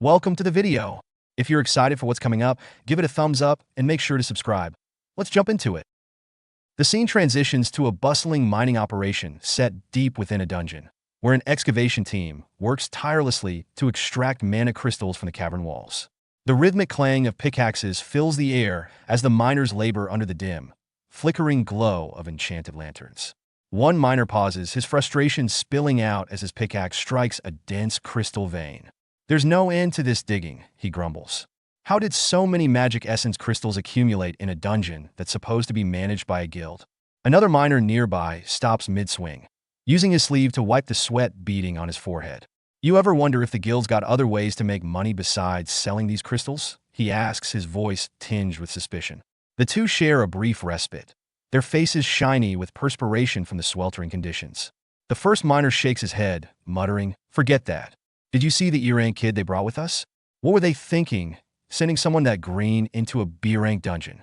Welcome to the video. If you're excited for what's coming up, give it a thumbs up and make sure to subscribe. Let's jump into it. The scene transitions to a bustling mining operation set deep within a dungeon, where an excavation team works tirelessly to extract mana crystals from the cavern walls. The rhythmic clang of pickaxes fills the air as the miners labor under the dim, flickering glow of enchanted lanterns. One miner pauses, his frustration spilling out as his pickaxe strikes a dense crystal vein. "There's no end to this digging," he grumbles. "How did so many magic essence crystals accumulate in a dungeon that's supposed to be managed by a guild?" Another miner nearby stops mid-swing, using his sleeve to wipe the sweat beading on his forehead. "You ever wonder if the guild's got other ways to make money besides selling these crystals?" he asks, his voice tinged with suspicion. The two share a brief respite, their faces shiny with perspiration from the sweltering conditions. The first miner shakes his head, muttering, "Forget that. Did you see the E-rank kid they brought with us? What were they thinking, sending someone that green into a B-rank dungeon?"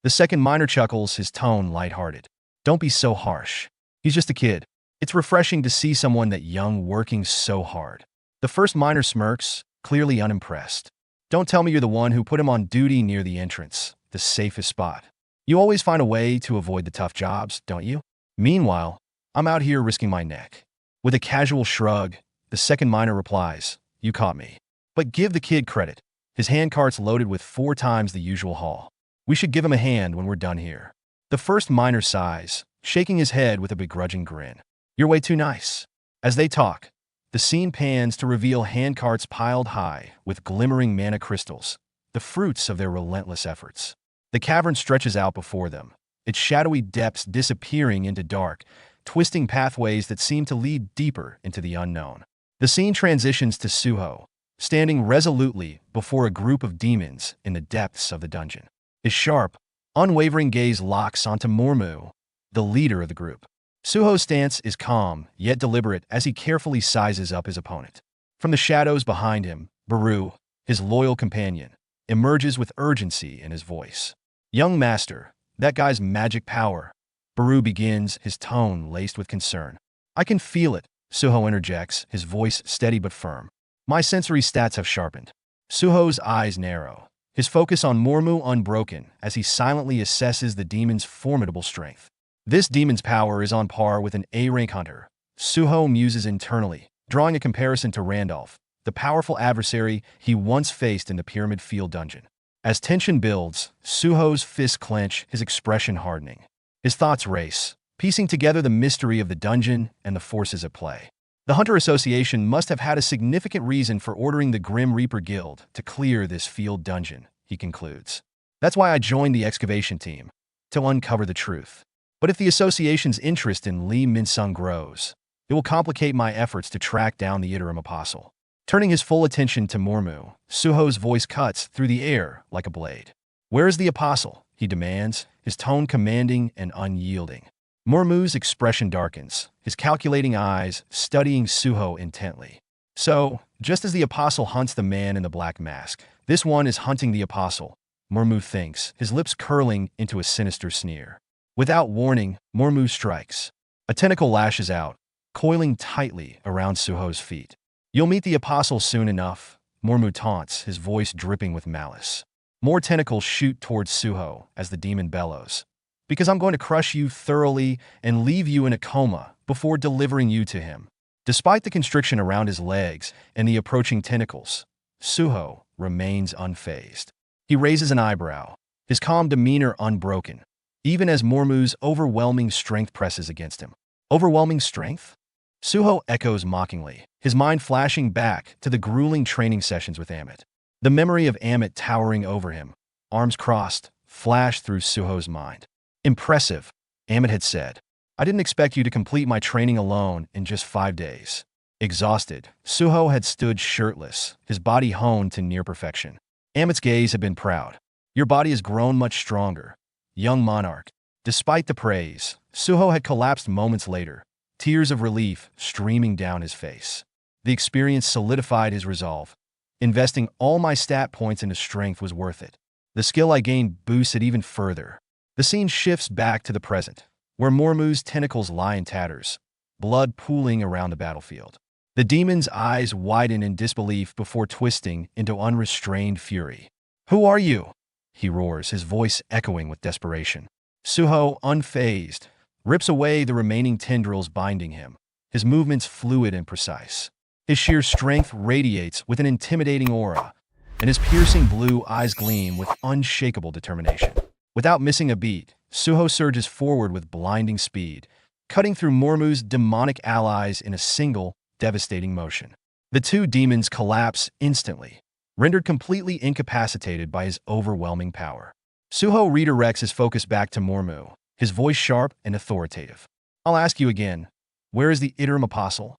The second miner chuckles, his tone lighthearted. "Don't be so harsh. He's just a kid. It's refreshing to see someone that young working so hard." The first miner smirks, clearly unimpressed. "Don't tell me you're the one who put him on duty near the entrance, the safest spot. You always find a way to avoid the tough jobs, don't you? Meanwhile, I'm out here risking my neck." With a casual shrug, the second miner replies, "You caught me. But give the kid credit. His handcart's loaded with 4 times the usual haul. We should give him a hand when we're done here." The first miner sighs, shaking his head with a begrudging grin. "You're way too nice." As they talk, the scene pans to reveal handcarts piled high with glimmering mana crystals, the fruits of their relentless efforts. The cavern stretches out before them, its shadowy depths disappearing into dark, twisting pathways that seem to lead deeper into the unknown. The scene transitions to Suho, standing resolutely before a group of demons in the depths of the dungeon. His sharp, unwavering gaze locks onto Moru, the leader of the group. Suho's stance is calm, yet deliberate as he carefully sizes up his opponent. From the shadows behind him, Moru, his loyal companion, emerges with urgency in his voice. "Young master, that guy's magic power," Moru begins, his tone laced with concern. "I can feel it," Suho interjects, his voice steady but firm. "My sensory stats have sharpened." Suho's eyes narrow, his focus on Moru unbroken as he silently assesses the demon's formidable strength. "This demon's power is on par with an A-rank hunter," Suho muses internally, drawing a comparison to Randolph, the powerful adversary he once faced in the Pyramid Field dungeon. As tension builds, Suho's fists clench, his expression hardening. His thoughts race, piecing together the mystery of the dungeon and the forces at play. The Hunter Association must have had a significant reason for ordering the Grim Reaper Guild to clear this field dungeon, he concludes. "That's why I joined the excavation team, to uncover the truth. But if the association's interest in Lee Minsung grows, it will complicate my efforts to track down the interim apostle." Turning his full attention to Moru, Suho's voice cuts through the air like a blade. "Where is the apostle?" he demands, his tone commanding and unyielding. Moru's expression darkens, his calculating eyes studying Suho intently. "So, just as the apostle hunts the man in the black mask, this one is hunting the apostle," Moru thinks, his lips curling into a sinister sneer. Without warning, Moru strikes. A tentacle lashes out, coiling tightly around Suho's feet. "You'll meet the apostle soon enough," Moru taunts, his voice dripping with malice. More tentacles shoot towards Suho as the demon bellows. "Because I'm going to crush you thoroughly and leave you in a coma before delivering you to him." Despite the constriction around his legs and the approaching tentacles, Suho remains unfazed. He raises an eyebrow, his calm demeanor unbroken, even as Moru's overwhelming strength presses against him. "Overwhelming strength?" Suho echoes mockingly, his mind flashing back to the grueling training sessions with Amit. The memory of Amit towering over him, arms crossed, flashed through Suho's mind. "Impressive," Amit had said. "I didn't expect you to complete my training alone in just 5 days." Exhausted, Suho had stood shirtless, his body honed to near perfection. Amit's gaze had been proud. "Your body has grown much stronger, young monarch." Despite the praise, Suho had collapsed moments later, tears of relief streaming down his face. The experience solidified his resolve. "Investing all my stat points into strength was worth it. The skill I gained boosts it even further." The scene shifts back to the present, where Moru's tentacles lie in tatters, blood pooling around the battlefield. The demon's eyes widen in disbelief before twisting into unrestrained fury. "Who are you?" he roars, his voice echoing with desperation. Suho, unfazed, rips away the remaining tendrils binding him, his movements fluid and precise. His sheer strength radiates with an intimidating aura, and his piercing blue eyes gleam with unshakable determination. Without missing a beat, Suho surges forward with blinding speed, cutting through Mormu's demonic allies in a single, devastating motion. The two demons collapse instantly, rendered completely incapacitated by his overwhelming power. Suho redirects his focus back to Mormu, his voice sharp and authoritative. "I'll ask you again, where is the Iterum Apostle?"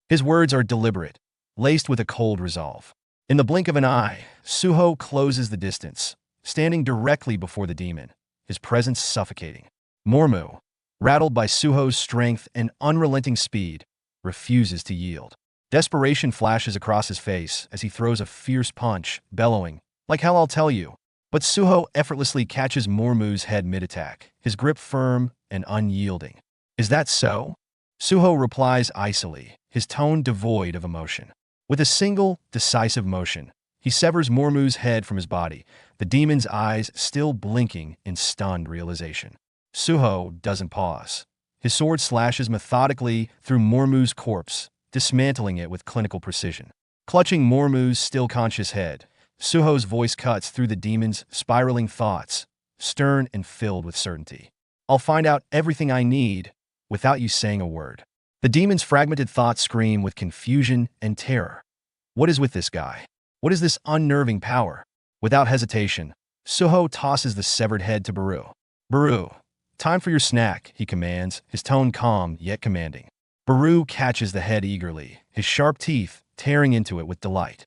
His words are deliberate, laced with a cold resolve. In the blink of an eye, Suho closes the distance, standing directly before the demon, his presence suffocating. Mormu, rattled by Suho's strength and unrelenting speed, refuses to yield. Desperation flashes across his face as he throws a fierce punch, bellowing, "Like hell I'll tell you." But Suho effortlessly catches Mormu's head mid-attack, his grip firm and unyielding. "Is that so?" Suho replies icily, his tone devoid of emotion. With a single, decisive motion, he severs Mormu's head from his body, the demon's eyes still blinking in stunned realization. Suho doesn't pause. His sword slashes methodically through Mormu's corpse, dismantling it with clinical precision. Clutching Mormu's still-conscious head, Suho's voice cuts through the demon's spiraling thoughts, stern and filled with certainty. "I'll find out everything I need without you saying a word." The demon's fragmented thoughts scream with confusion and terror. What is with this guy? What is this unnerving power? Without hesitation, Suho tosses the severed head to Baru. "Baru, time for your snack," he commands, his tone calm yet commanding. Baru catches the head eagerly, his sharp teeth tearing into it with delight.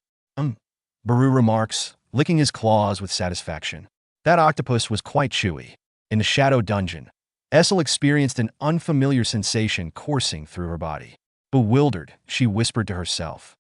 Baru remarks, licking his claws with satisfaction. That octopus was quite chewy. In the shadow dungeon, Essel experienced an unfamiliar sensation coursing through her body. Bewildered, she whispered to herself,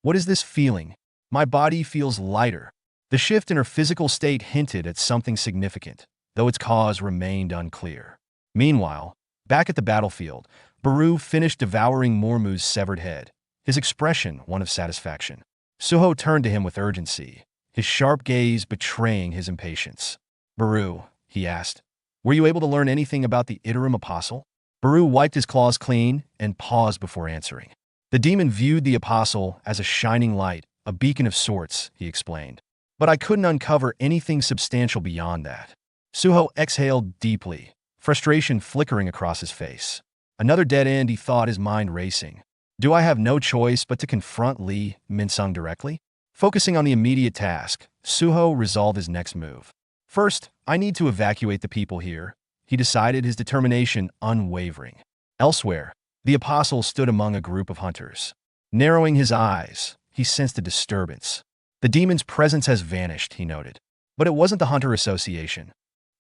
"What is this feeling? My body feels lighter." The shift in her physical state hinted at something significant, though its cause remained unclear. Meanwhile, back at the battlefield, Baru finished devouring Mormu's severed head, his expression one of satisfaction. Suho turned to him with urgency, his sharp gaze betraying his impatience. "Baru," he asked, "were you able to learn anything about the Iterum Apostle?" Baru wiped his claws clean and paused before answering. The demon viewed the Apostle as a shining light, a beacon of sorts, he explained. "But I couldn't uncover anything substantial beyond that." Suho exhaled deeply, frustration flickering across his face. Another dead end, he thought, his mind racing. Do I have no choice but to confront Lee Minsung directly? Focusing on the immediate task, Suho resolved his next move. "First, I need to evacuate the people here," he decided, his determination unwavering. Elsewhere, the Apostle stood among a group of hunters. Narrowing his eyes, he sensed a disturbance. The demon's presence has vanished, he noted. But it wasn't the Hunter Association.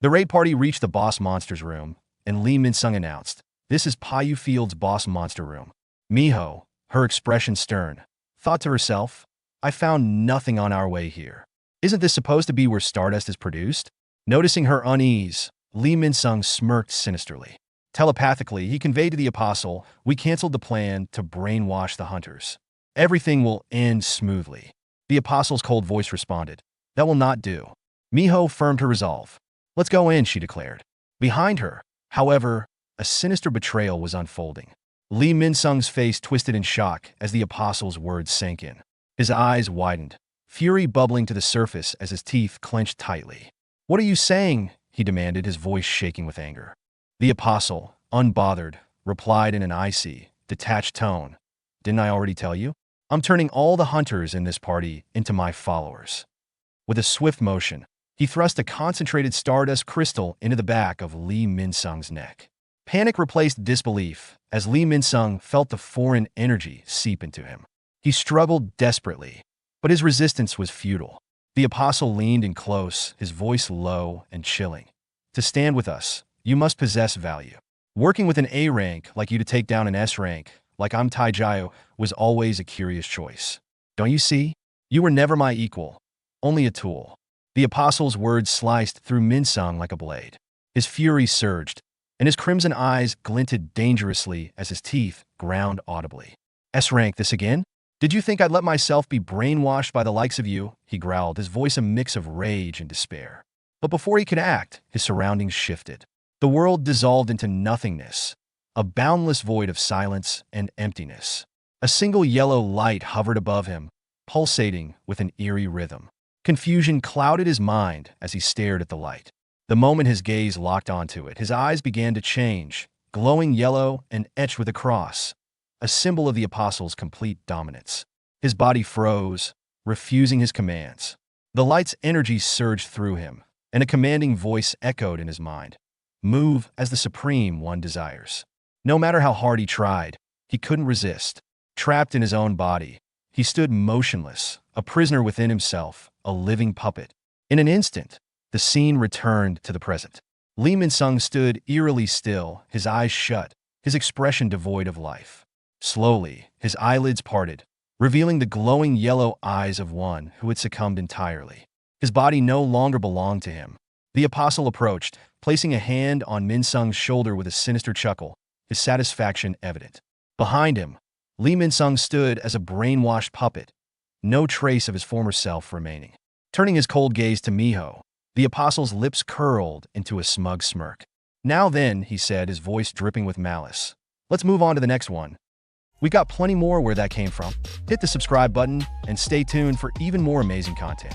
The raid party reached the boss monster's room, and Lee Minsung announced, "This is Payu Field's boss monster room." Miho, her expression stern, thought to herself, "I found nothing on our way here. Isn't this supposed to be where Stardust is produced?" Noticing her unease, Lee Minsung smirked sinisterly. Telepathically, he conveyed to the Apostle, "We canceled the plan to brainwash the hunters. Everything will end smoothly." The Apostle's cold voice responded, "That will not do." Miho firmed her resolve. "Let's go in," she declared. Behind her, however, a sinister betrayal was unfolding. Lee Minsung's face twisted in shock as the Apostle's words sank in. His eyes widened, fury bubbling to the surface as his teeth clenched tightly. "What are you saying?" he demanded, his voice shaking with anger. The Apostle, unbothered, replied in an icy, detached tone, "Didn't I already tell you? I'm turning all the hunters in this party into my followers." With a swift motion, he thrust a concentrated stardust crystal into the back of Lee Minsung's neck. Panic replaced disbelief as Lee Minsung felt the foreign energy seep into him. He struggled desperately, but his resistance was futile. The Apostle leaned in close, his voice low and chilling. "To stand with us, you must possess value. Working with an A rank like you to take down an S rank, like I'm Taijio, was always a curious choice. Don't you see? You were never my equal, only a tool." The Apostle's words sliced through Minsung like a blade. His fury surged, and his crimson eyes glinted dangerously as his teeth ground audibly. S-rank this again? Did you think I'd let myself be brainwashed by the likes of you? He growled, his voice a mix of rage and despair. But before he could act, his surroundings shifted. The world dissolved into nothingness, a boundless void of silence and emptiness. A single yellow light hovered above him, pulsating with an eerie rhythm. Confusion clouded his mind as he stared at the light. The moment his gaze locked onto it, his eyes began to change, glowing yellow and etched with a cross, a symbol of the Apostle's complete dominance. His body froze, refusing his commands. The light's energy surged through him, and a commanding voice echoed in his mind. Move as the Supreme One desires. No matter how hard he tried, he couldn't resist. Trapped in his own body, he stood motionless, a prisoner within himself, a living puppet. In an instant, the scene returned to the present. Lee Minsung stood eerily still, his eyes shut, his expression devoid of life. Slowly, his eyelids parted, revealing the glowing yellow eyes of one who had succumbed entirely. His body no longer belonged to him. The Apostle approached, placing a hand on Minsung's shoulder with a sinister chuckle, his satisfaction evident. Behind him, Lee Minsung stood as a brainwashed puppet, no trace of his former self remaining. Turning his cold gaze to Miho, the Apostle's lips curled into a smug smirk. Now then, he said, his voice dripping with malice. Let's move on to the next one. We've got plenty more where that came from. Hit the subscribe button and stay tuned for even more amazing content.